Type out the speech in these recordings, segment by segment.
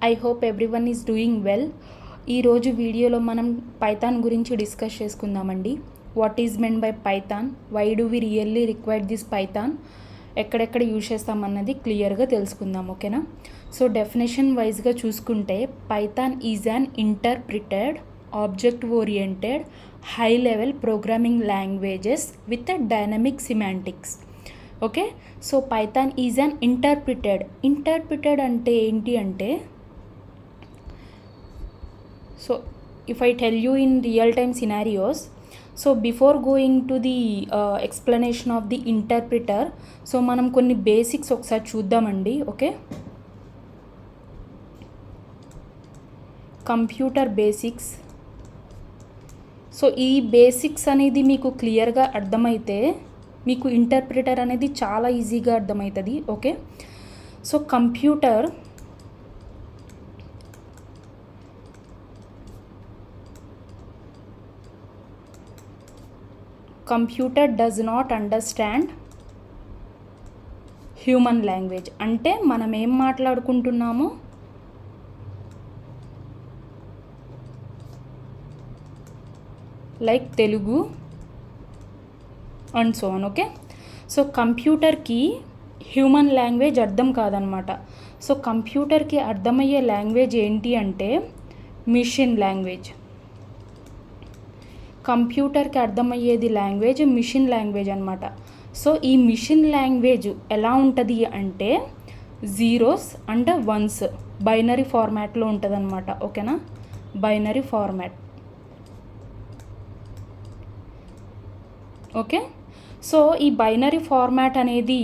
I hope everyone is doing well. ఈరోజు వీడియోలో మనం పైథాన్ గురించి డిస్కస్ చేసుకుందామండి. What is meant by Python, why do we really required this Python, ఎక్కడెక్కడ use చేస్తామన్నది క్లియర్గా తెలుసుకుందాం. ఓకేనా? సో డెఫినేషన్ వైజ్గా చూసుకుంటే Python is an interpreted object oriented high level programming languages with dynamic semantics. Okay, so Python is an interpreted అంటే ఏంటి అంటే, so if I tell you in real time scenarios, so before going to the explanation of the interpreter, so మనం కొన్ని basics ఒకసారి చూద్దామండి. Okay, computer basics. So ఈ basics అనేది మీకు క్లియర్గా అర్థమైతే మీకు ఇంటర్ప్రిటర్ అనేది చాలా ఈజీగా అర్థమవుతుంది. Okay, so computer does not understand human language. అంటే మనం ఏం మాట్లాడుకుంటున్నామో like Telugu and so on. Okay, so కంప్యూటర్కి హ్యూమన్ లాంగ్వేజ్ అర్థం కాదనమాట. సో కంప్యూటర్కి అర్థమయ్యే లాంగ్వేజ్ ఏంటి అంటే మిషన్ లాంగ్వేజ్. కంప్యూటర్కి అర్థమయ్యేది లాంగ్వేజ్ మిషన్ లాంగ్వేజ్ అనమాట. సో ఈ మిషన్ లాంగ్వేజ్ ఎలా ఉంటుంది అంటే జీరోస్ అండ్ వన్స్ బైనరీ ఫార్మాట్లో ఉంటుంది అనమాట. ఓకేనా? Binary format. ఓకే, సో ఈ బైనరీ ఫార్మాట్ అనేది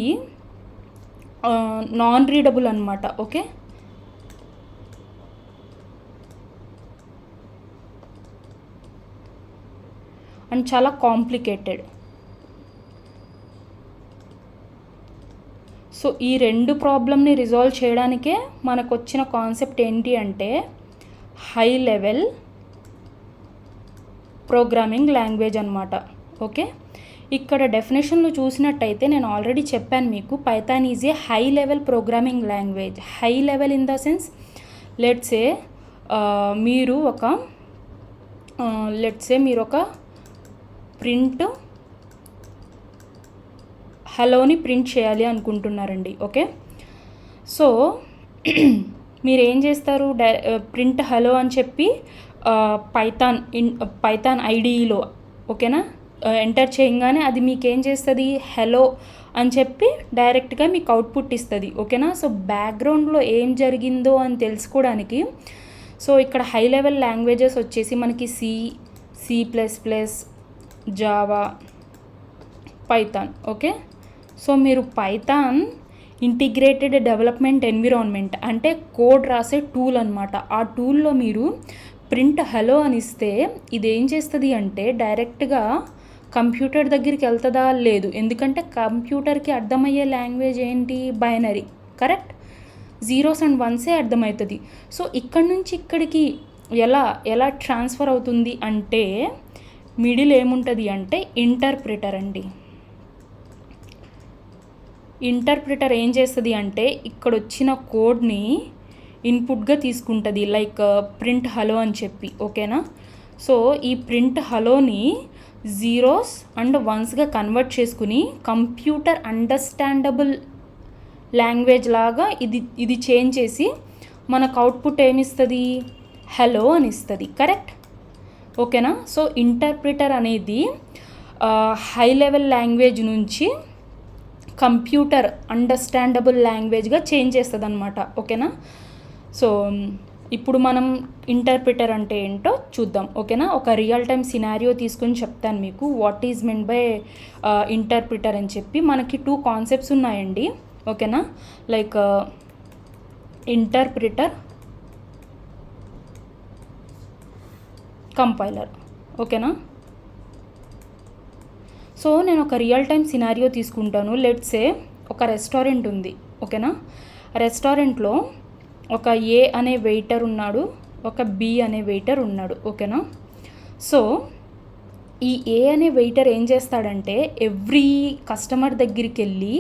నాన్ రీడబుల్ అనమాట. ఓకే, అండ్ చాలా కాంప్లికేటెడ్. సో ఈ రెండు ప్రాబ్లమ్ని రిజాల్వ్ చేయడానికే మనకు వచ్చిన కాన్సెప్ట్ ఏంటి అంటే హై లెవెల్ ప్రోగ్రామింగ్ లాంగ్వేజ్ అనమాట. ఓకే, ఇక్కడ డెఫినేషన్లో చూసినట్టయితే నేను ఆల్రెడీ చెప్పాను మీకు, Python is a high level programming language. High level in the sense let's say మీరు ఒక ప్రింట్ హలోని ప్రింట్ చేయాలి అనుకుంటున్నారండి. ఓకే, సో మీరు ఏం చేస్తారు, ప్రింట్ హలో అని చెప్పి పైథాన్ ఐడిలో ఓకేనా ఎంటర్ చేయగానే అది మీకు ఏం చేస్తుంది, హలో అని చెప్పి డైరెక్ట్గా మీకు అవుట్పుట్ ఇస్తుంది. ఓకేనా? సో బ్యాక్గ్రౌండ్లో ఏం జరిగిందో అని తెలుసుకోవడానికి సో ఇక్కడ హై లెవెల్ లాంగ్వేజెస్ వచ్చేసి మనకి C++, Java, Python. Okay, so మీరు పైథాన్ ఇంటిగ్రేటెడ్ డెవలప్మెంట్ ఎన్విరాన్మెంట్ అంటే కోడ్ రాసే టూల్ అనమాట. ఆ టూల్లో మీరు ప్రింట్ హలో అని ఇస్తే ఇది ఏం చేస్తుంది అంటే డైరెక్ట్గా కంప్యూటర్ దగ్గరికి వెళ్తుందా? లేదు, ఎందుకంటే కంప్యూటర్కి అర్థమయ్యే లాంగ్వేజ్ ఏంటి, బైనరీ. కరెక్ట్, జీరోస్ అండ్ వన్సే అర్థమవుతుంది. సో ఇక్కడ నుంచి ఇక్కడికి ఎలా ట్రాన్స్ఫర్ అవుతుంది అంటే మిడిల్ ఏముంటుంది అంటే ఇంటర్ప్రిటర్ అండి. ఇంటర్ప్రిటర్ ఏం చేస్తుంది అంటే ఇక్కడ వచ్చిన కోడ్ని ఇన్పుట్గా తీసుకుంటుంది, లైక్ ప్రింట్ హలో అని చెప్పి. ఓకేనా? సో ఈ ప్రింట్ హలోని జీరోస్ అండ్ వన్స్గా కన్వర్ట్ చేసుకుని కంప్యూటర్ అండర్స్టాండబుల్ లాంగ్వేజ్ లాగా ఇది చేంజ్ చేసి మనకు అవుట్పుట్ ఏమిస్తుంది, హలో అని ఇస్తుంది. కరెక్ట్? ఓకేనా? సో ఇంటర్ప్రిటర్ అనేది హై లెవెల్ లాంగ్వేజ్ నుంచి కంప్యూటర్ అండర్స్టాండబుల్ లాంగ్వేజ్గా చేంజ్ చేస్తుంది అనమాట. ఓకేనా? సో ఇప్పుడు మనం ఇంటర్ప్రిటర్ అంటే ఏంటో చూద్దాం. ఓకేనా? ఒక రియల్ టైమ్ సినారియో తీసుకొని చెప్తాను మీకు what is meant by interpreter అని చెప్పి. మనకి 2 కాన్సెప్ట్స్ ఉన్నాయండి. ఓకేనా? Like interpreter, compiler. ఓకేనా? సో నేను ఒక రియల్ టైమ్ సినారియో తీసుకుంటాను. లెట్సే ఒక రెస్టారెంట్ ఉంది. ఓకేనా? రెస్టారెంట్లో ఒక ఏ అనే వెయిటర్ ఉన్నాడు, ఒక బి అనే వెయిటర్ ఉన్నాడు. ఓకేనా? సో ఈ ఏ అనే వెయిటర్ ఏం చేస్తాడంటే ఎవ్రీ కస్టమర్ దగ్గరికి వెళ్ళి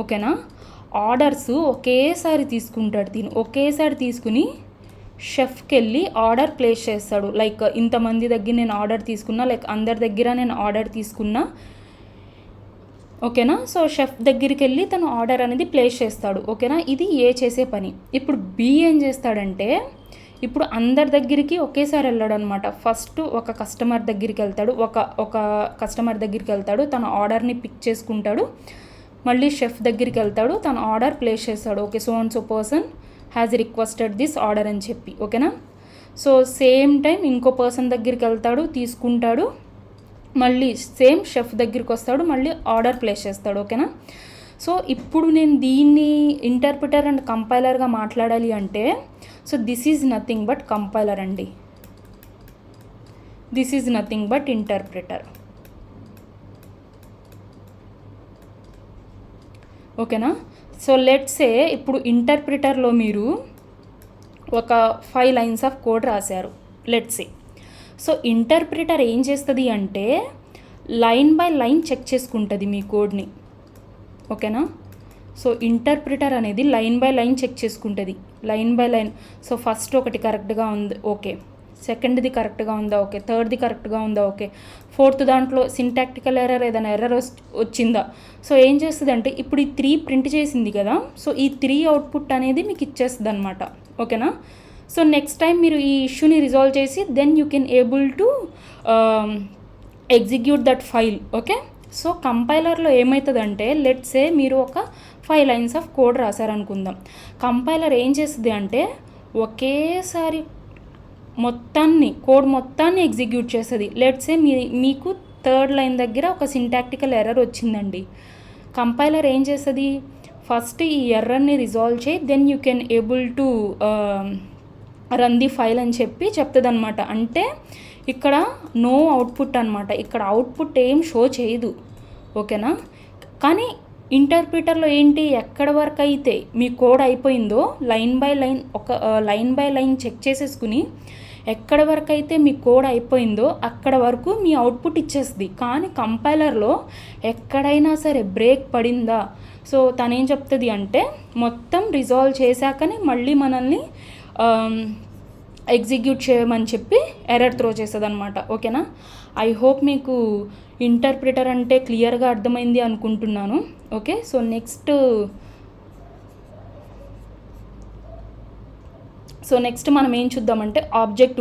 ఓకేనా ఆర్డర్స్ ఒకేసారి తీసుకుంటాడు. ఒకేసారి తీసుకుని షెఫ్కి వెళ్ళి ఆర్డర్ ప్లేస్ చేస్తాడు. లైక్ ఇంతమంది దగ్గర నేను ఆర్డర్ తీసుకున్నా, లైక్ అందరి దగ్గర నేను ఆర్డర్ తీసుకున్నా, ఓకేనా. సో షెఫ్ దగ్గరికి వెళ్ళి తను ఆర్డర్ అనేది ప్లేస్ చేస్తాడు, ఓకేనా. ఇది ఏ చేసే పని. ఇప్పుడు బి ఏం చేస్తాడంటే ఇప్పుడు అందరి దగ్గరికి ఒకేసారి వెళ్ళాడు అనమాట. ఫస్ట్ ఒక కస్టమర్ దగ్గరికి వెళ్తాడు, ఒక కస్టమర్ దగ్గరికి వెళ్తాడు, తన ఆర్డర్ని పిక్ చేసుకుంటాడు. మళ్ళీ షెఫ్ దగ్గరికి వెళ్తాడు, తన ఆర్డర్ ప్లేస్ చేస్తాడు. Okay, so and so person has requested this order అని చెప్పి, ఓకేనా. సో సేమ్ టైం ఇంకో పర్సన్ దగ్గరికి వెళ్తాడు, తీసుకుంటాడు, మళ్ళీ సేమ్ షెఫ్ దగ్గరికి వస్తాడు, మళ్ళీ ఆర్డర్ ప్లేస్ చేస్తాడు, ఓకేనా. సో ఇప్పుడు నేను దీన్ని ఇంటర్ప్రిటర్ అండ్ కంపైలర్గా మాట్లాడాలి అంటే so this is nothing but compiler అండి, this is nothing but interpreter, ఓకేనా. సో లెట్స్ సే ఇప్పుడు ఇంటర్ప్రిటర్లో మీరు ఒక 5 లైన్స్ ఆఫ్ కోడ్ రాశారు, లెట్స్ సే. సో ఇంటర్ప్రిటర్ ఏం చేస్తుంది అంటే లైన్ బై లైన్ చెక్ చేసుకుంటుంది మీ కోడ్ని, ఓకేనా. సో ఇంటర్ప్రిటర్ అనేది లైన్ బై లైన్ చెక్ చేసుకుంటుంది, line by line. So first ఒకటి కరెక్ట్గా ఉంది, ఓకే. సెకండ్ది కరెక్ట్గా ఉందా, ఓకే. థర్డ్ది కరెక్ట్గా ఉందా, ఓకే. ఫోర్త్ దాంట్లో సింటాక్టికల్ ఎర్రర్ ఏదైనా ఎర్రర్ వచ్చిందా. సో ఏం చేస్తుంది అంటే ఇప్పుడు ఈ 3 ప్రింట్ చేసింది కదా, సో ఈ 3 అవుట్పుట్ అనేది మీకు ఇచ్చేస్తుంది అనమాట, ఓకేనా. సో నెక్స్ట్ టైం మీరు ఈ ఇష్యూని రిజాల్వ్ చేసి then you can able to execute that file, okay. So కంపైలర్లో ఏమవుతుందంటే లెట్స్ సే మీరు ఒక 5 లైన్స్ ఆఫ్ కోడ్ రాశారనుకుందాం. కంపైలర్ ఏం చేస్తుంది అంటే ఒకేసారి కోడ్ మొత్తాన్ని ఎగ్జిక్యూట్ చేస్తుంది. లెట్స్ సే మీకు 3rd లైన్ దగ్గర ఒక సింటాక్టికల్ ఎర్రర్ వచ్చిందండి. కంపైలర్ ఏం చేస్తుంది, ఫస్ట్ ఈ ఎర్రర్ని రిజాల్వ్ చేయి, then you can able to run the file అని చెప్పి చెప్తుంది అనమాట. అంటే ఇక్కడ నో అవుట్పుట్ అనమాట, ఇక్కడ అవుట్పుట్ ఏం షో చేయదు, ఓకేనా. కానీ ఇంటర్ప్రిటర్లో ఏంటి, ఎక్కడ వరకు అయితే మీ కోడ్ అయిపోయిందో లైన్ బై లైన్ చెక్ చేసేసుకుని ఎక్కడ వరకు అయితే మీ కోడ్ అయిపోయిందో అక్కడ వరకు మీ అవుట్పుట్ ఇచ్చేస్తుంది. కానీ కంపైలర్లో ఎక్కడైనా సరే బ్రేక్ పడిందా, సో తనేం చెప్తుంది అంటే మొత్తం రిజాల్వ్ చేశాకనే మళ్ళీ మనల్ని ఎగ్జిక్యూట్ చేయమని చెప్పి ఎర్రర్ త్రో చేస్తుంది అనమాట, ఓకేనా. ఐ హోప్ మీకు ఇంటర్ప్రిటర్ అంటే క్లియర్గా అర్థమైంది అనుకుంటున్నాను, ఓకే. సో నెక్స్ట్ మనం ఏం చూద్దామంటే ఆబ్జెక్ట్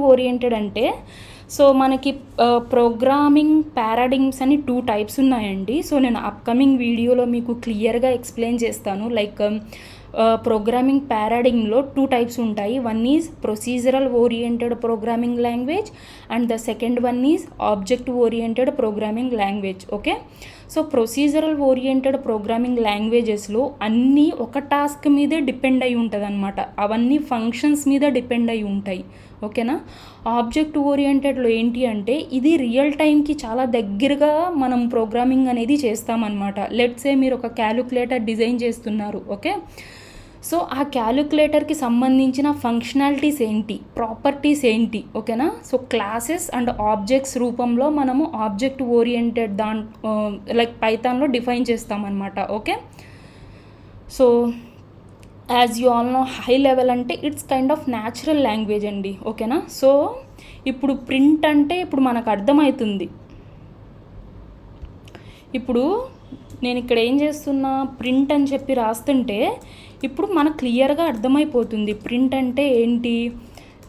ఓరియంటెడ్ అంటే సో మనకి ప్రోగ్రామింగ్ పారాడిగ్మ్స్ అని 2 టైప్స్ ఉన్నాయండి. సో నేను అప్కమింగ్ వీడియోలో మీకు క్లియర్గా ఎక్స్ప్లెయిన్ చేస్తాను. లైక్ ప్రోగ్రామింగ్ పారాడిగ్మ్లో 2 టైప్స్ ఉంటాయి. One is procedural oriented programming language and the second one is object oriented programming language, okay. So procedural oriented programming లాంగ్వేజెస్లో అన్నీ ఒక టాస్క్ మీదే డిపెండ్ అయి ఉంటుంది అనమాట, అవన్నీ ఫంక్షన్స్ మీద డిపెండ్ అయి ఉంటాయి, ఓకేనా. ఆబ్జెక్ట్ ఓరియంటెడ్లో ఏంటి అంటే ఇది రియల్ టైంకి చాలా దగ్గరగా మనం ప్రోగ్రామింగ్ అనేది చేస్తామన్నమాట. లెట్స్ సే మీరు ఒక క్యాలిక్యులేటర్ డిజైన్ చేస్తున్నారు, ఓకే. సో ఆ క్యాలిక్యులేటర్కి సంబంధించిన ఫంక్షనాలిటీస్ ఏంటి, ప్రాపర్టీస్ ఏంటి, ఓకేనా. సో క్లాసెస్ అండ్ ఆబ్జెక్ట్స్ రూపంలో మనము ఆబ్జెక్ట్ ఓరియంటెడ్ లైక్ పైథాన్లో డిఫైన్ చేస్తామన్నమాట, okay. So as you all know high level అంటే it's kind of natural language అండి, ఓకేనా. సో ఇప్పుడు ప్రింట్ అంటే ఇప్పుడు మనకు అర్థమవుతుంది. ఇప్పుడు నేను ఇక్కడ ఏం చేస్తున్నా, ప్రింట్ అని చెప్పి రాస్తుంటే ఇప్పుడు మనకు క్లియర్గా అర్థమైపోతుంది ప్రింట్ అంటే ఏంటి.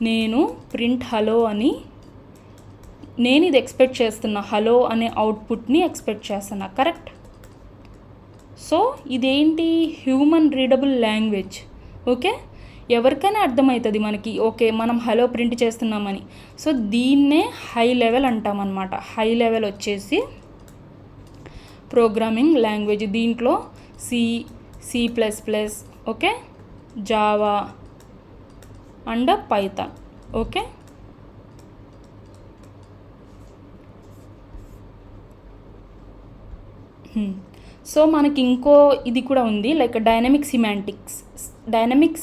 నేను ప్రింట్ హలో అని నేను ఇది ఎక్స్పెక్ట్ చేస్తున్నా, హలో అనే అవుట్పుట్ని ఎక్స్పెక్ట్ చేస్తున్నా, కరెక్ట్. సో ఇదేంటి, హ్యూమన్ రీడబుల్ లాంగ్వేజ్, ఓకే. ఎవరికైనా అర్థమవుతుంది మనకి, ఓకే మనం హలో ప్రింట్ చేస్తున్నామని. సో దీన్నే హై లెవెల్ అంటామన్నమాట. హై లెవెల్ వచ్చేసి ప్రోగ్రామింగ్ లాంగ్వేజ్, దీంట్లో C++, okay, Java and Python, okay. So మనకి ఇంకో ఇది కూడా ఉంది, లైక్ డైనమిక్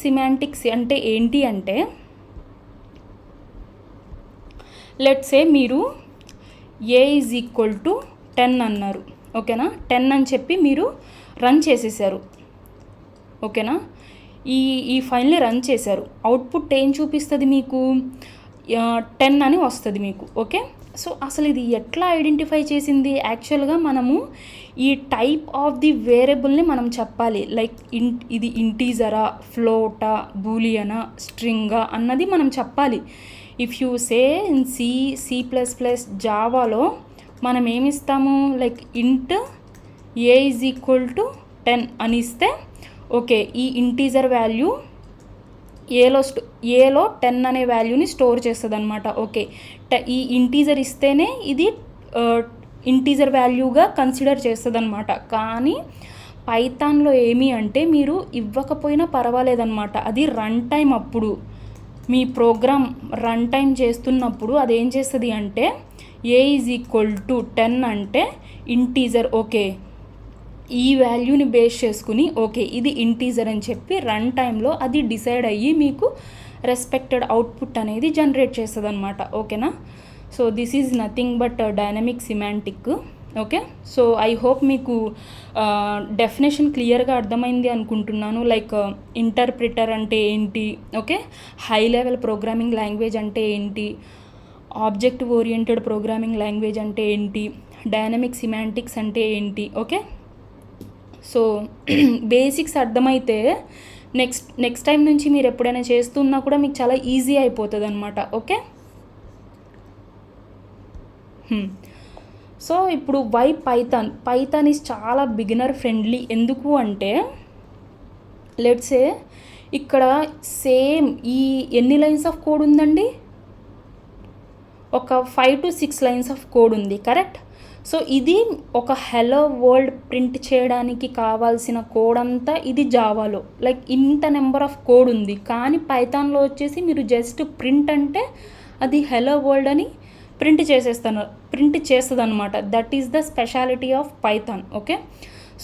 సిమాంటిక్స్ అంటే ఏంటి అంటే లెట్స్ సే మీరు A = 10 అన్నారు, ఓకేనా. 10 అని చెప్పి మీరు రన్ చేసేసారు, ఓకేనా. ఈ ఫైల్ని రన్ చేశారు. అవుట్పుట్ ఏం చూపిస్తుంది మీకు, 10 అని వస్తుంది మీకు, ఓకే. సో అసలు ఇది ఎట్లా ఐడెంటిఫై చేసింది, యాక్చువల్గా మనము ఈ టైప్ ఆఫ్ ది వేరియబుల్ని మనం చెప్పాలి. లైక్ ఇది ఇంటీజరా, ఫ్లోటా, బూలియనా, స్ట్రింగా అన్నది మనం చెప్పాలి. If you say in C++, జావాలో మనం ఏమిస్తాము, లైక్ ఇంట్ a = 10 అని ఇస్తే ఓకే, ఈ ఇంటీజర్ వాల్యూ ఏలో 10 అనే వాల్యూని స్టోర్ చేస్తుంది అనమాట. ఓకే, ఈ ఇంటీజర్ ఇస్తేనే ఇది ఇంటీజర్ వాల్యూగా కన్సిడర్ చేస్తుంది అనమాట. కానీ పైథాన్లో ఏమి అంటే మీరు ఇవ్వకపోయినా పర్వాలేదన్నమాట. అది రన్ టైం అప్పుడు మీ ప్రోగ్రామ్ రన్ టైం చేస్తున్నప్పుడు అదేం చేస్తుంది అంటే a = 10 అంటే ఇంటీజర్, ఓకే, ఈ వాల్యూని బేస్ చేసుకుని ఓకే ఇది ఇంటీజర్ అని చెప్పి రన్ టైంలో అది డిసైడ్ అయ్యి మీకు రెస్పెక్టెడ్ అవుట్పుట్ అనేది జనరేట్ చేస్తుంది అనమాట, ఓకేనా. So this is nothing but dynamic semantic, okay. So I hope మీకు డెఫినేషన్ క్లియర్గా అర్థమైంది అనుకుంటున్నాను. లైక్ ఇంటర్ప్రిటర్ అంటే ఏంటి, okay, high level programming language అంటే ఏంటి, ఆబ్జెక్ట్ ఓరియంటెడ్ ప్రోగ్రామింగ్ లాంగ్వేజ్ అంటే ఏంటి, డైనమిక్ సిమాంటిక్స్ అంటే ఏంటి, ఓకే. సో బేసిక్స్ అర్థమైతే నెక్స్ట్ టైం నుంచి మీరు ఎప్పుడైనా చేస్తున్నా కూడా మీకు చాలా ఈజీ అయిపోతుంది అనమాట, ఓకే. సో ఇప్పుడు వై పైథాన్ ఈజ్ చాలా బిగినర్ ఫ్రెండ్లీ. ఎందుకు అంటే లెట్స్ సే ఇక్కడ సేమ్ ఈ ఎన్ని లైన్స్ ఆఫ్ కోడ్ ఉందండి, ఒక 5 to 6 లైన్స్ ఆఫ్ కోడ్ ఉంది, కరెక్ట్. సో ఇది ఒక హెలో వరల్డ్ ప్రింట్ చేయడానికి కావాల్సిన కోడ్ అంతా ఇది జావాలో, లైక్ ఇంత నెంబర్ ఆఫ్ కోడ్ ఉంది. కానీ పైథాన్లో వచ్చేసి మీరు జస్ట్ ప్రింట్ అంటే అది హెలో వరల్డ్ అని ప్రింట్ చేస్తుంది అనమాట. That is the speciality of Python, okay.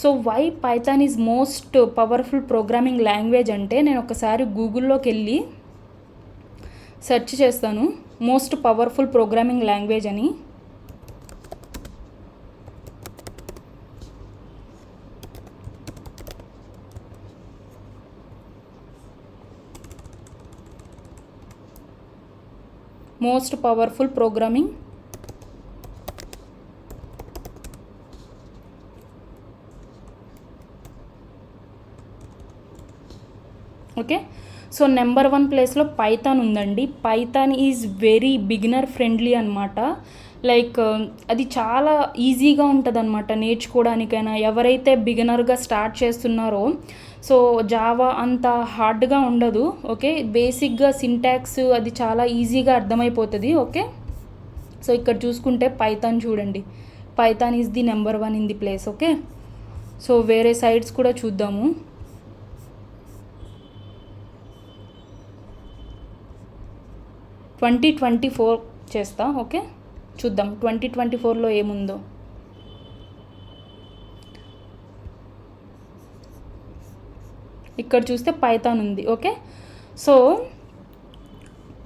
So why Python is most powerful programming language అంటే నేను ఒకసారి గూగుల్లోకి వెళ్ళి సెర్చ్ చేస్తాను మోస్ట్ పవర్ఫుల్ ప్రోగ్రామింగ్ లాంగ్వేజ్ అని. Most powerful programming okay. So number 1 ప్లేస్లో పైథాన్ ఉందండి. Python is very beginner friendly అనమాట. లైక్ అది చాలా ఈజీగా ఉంటుంది అనమాట నేర్చుకోవడానికైనా. ఎవరైతే బిగినర్గా స్టార్ట్ చేస్తున్నారో సో జావా అంత హార్డ్గా ఉండదు, ఓకే. బేసిక్గా సింటాక్స్ అది చాలా ఈజీగా అర్థమైపోతుంది, ఓకే. సో ఇక్కడ చూసుకుంటే పైథాన్ చూడండి, Python is the number 1 in the place, okay. So వేరే సైట్స్ కూడా చూద్దాము. (2024) చేస్తా, ఓకే. చూద్దాం 2024లో ఏముందో. ఇక్కడ చూస్తే పైథాన్ ఉంది, ఓకే. సో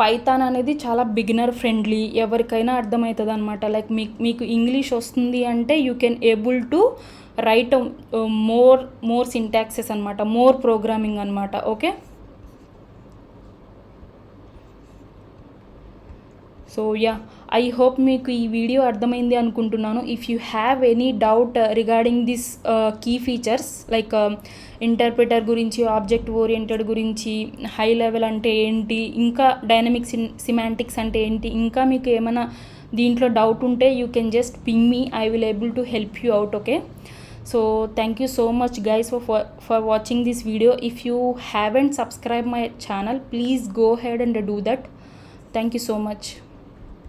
పైథాన్ అనేది చాలా బిగినర్ ఫ్రెండ్లీ, ఎవరికైనా అర్థమవుతుంది అనమాట. లైక్ మీకు ఇంగ్లీష్ వస్తుంది అంటే you can able to write more syntaxes అనమాట, మోర్ ప్రోగ్రామింగ్ అనమాట, okay. So yeah, I hope మీకు ఈ వీడియో అర్థమైంది అనుకుంటున్నాను. If you have any doubt regarding this key features like interpreter గురించి, ఆబ్జెక్ట్ ఓరియంటెడ్ గురించి, హై లెవెల్ అంటే ఏంటి, ఇంకా డైనమిక్ సిమాంటిక్స్ అంటే ఏంటి, ఇంకా మీకు ఏమైనా దీంట్లో డౌట్ ఉంటే you can just ping me, I will able to help you out, okay. So thank you so much guys for watching this video. If you haven't subscribed my channel, please go ahead and do that. Thank you so much.